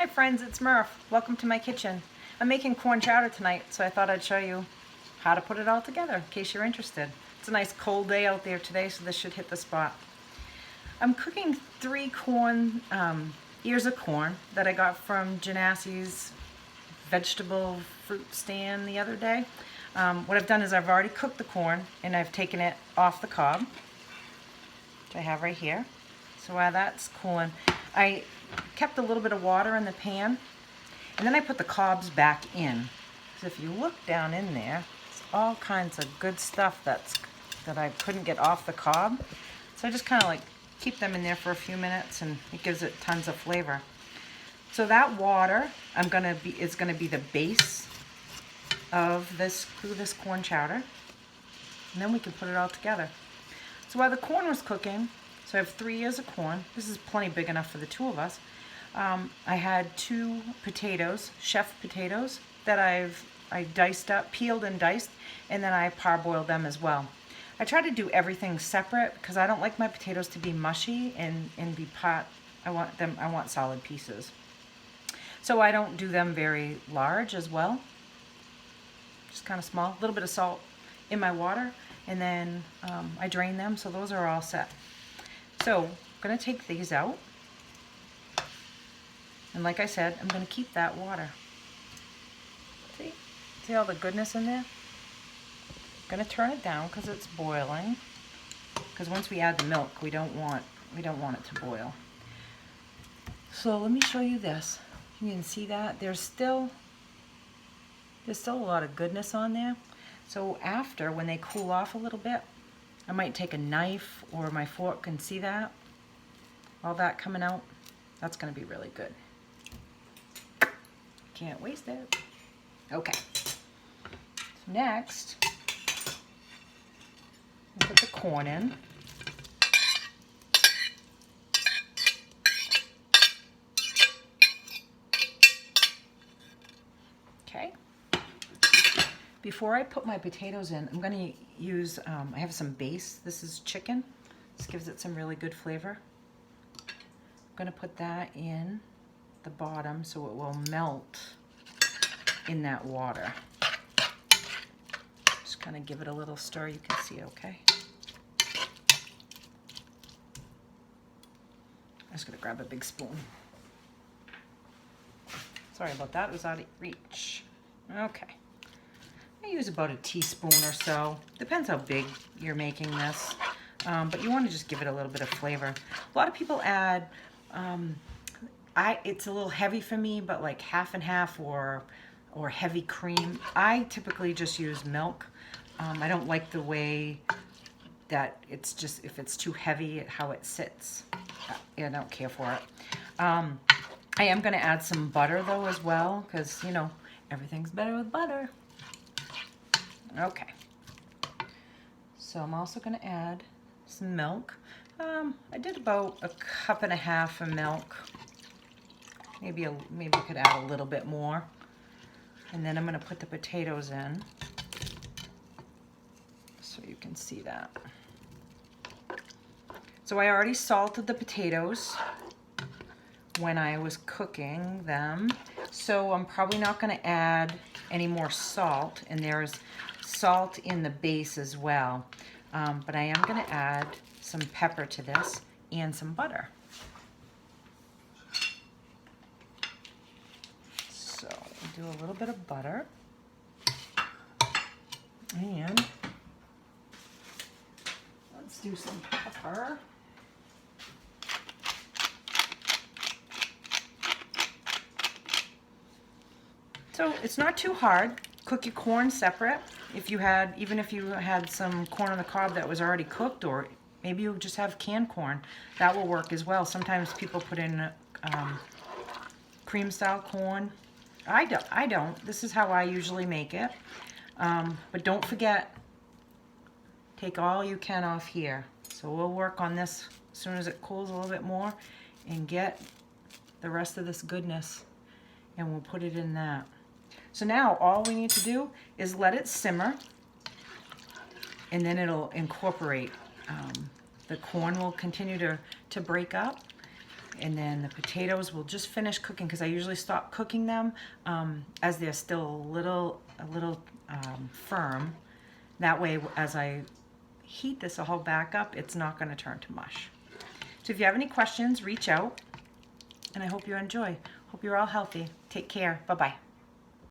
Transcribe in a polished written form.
Hi friends, it's Murph. Welcome to my kitchen. I'm making corn chowder tonight, so I thought I'd show you how to put it all together in case you're interested. It's a nice cold day out there today, so this should hit the spot. I'm cooking 3 ears of corn that I got from Janassi's vegetable fruit stand the other day. What I've done is I've already cooked the corn and I've taken it off the cob, which I have right here. So while that's cooling, I kept a little bit of water in the pan, and then I put the cobs back in. So if you look down in there, it's all kinds of good stuff that I couldn't get off the cob. So I just kind of like keep them in there for a few minutes, and it gives it tons of flavor. So that water is gonna be the base of this corn chowder, and then we can put it all together. So while the corn was cooking, so I have 3 ears of corn. This is plenty big enough for the 2 of us. I had 2 potatoes, chef potatoes, that I diced up, peeled and diced, and then I parboiled them as well. I try to do everything separate because I don't like my potatoes to be mushy and be pot. I want solid pieces. So I don't do them very large as well. Just kind of small, a little bit of salt in my water, and then I drain them, so those are all set. So I'm going to take these out, and like I said, I'm going to keep that water. See all the goodness in there? I'm going to turn it down because it's boiling, because once we add the milk, we don't want it to boil. So let me show you this. You can see that there's still a lot of goodness on there. So after, when they cool off a little bit, I might take a knife or my fork and see that, all that coming out. That's going to be really good. Can't waste it. Okay. So next, I'll put the corn in. Okay. Before I put my potatoes in, I'm going to use, I have some base. This is chicken. This gives it some really good flavor. I'm going to put that in the bottom so it will melt in that water. Just kind of give it a little stir. You can see, okay? I'm just going to grab a big spoon. Sorry about that, it was out of reach. Okay. I use about a teaspoon or so. Depends how big you're making this. But you want to just give it a little bit of flavor. A lot of people add, it's a little heavy for me, but like half and half or heavy cream. I typically just use milk. I don't like the way that it's just, if it's too heavy, how it sits. I don't care for it. I am going to add some butter though as well, because you know, everything's better with butter. Okay, so I'm also going to add some milk. I did about 1.5 cups of milk. Maybe I could add a little bit more. And then I'm going to put the potatoes in, so you can see that. So I already salted the potatoes when I was cooking them, so I'm probably not going to add any more salt, and there's salt in the base as well, but I am going to add some pepper to this and some butter. So do a little bit of butter, and let's do some pepper. So it's not too hard. Cook your corn separate. Even if you had some corn on the cob that was already cooked, or maybe you just have canned corn, that will work as well. Sometimes people put in cream style corn. I don't. This is how I usually make it. But don't forget, take all you can off here. So we'll work on this as soon as it cools a little bit more, and get the rest of this goodness, and we'll put it in that. So now all we need to do is let it simmer, and then it'll incorporate. The corn will continue to break up, And then the potatoes will just finish cooking because I usually stop cooking them as they're still a little firm. That way, as I heat this all back up, it's not going to turn to mush. So if you have any questions, reach out, and I hope you enjoy. Hope you're all healthy. Take care. Bye-bye.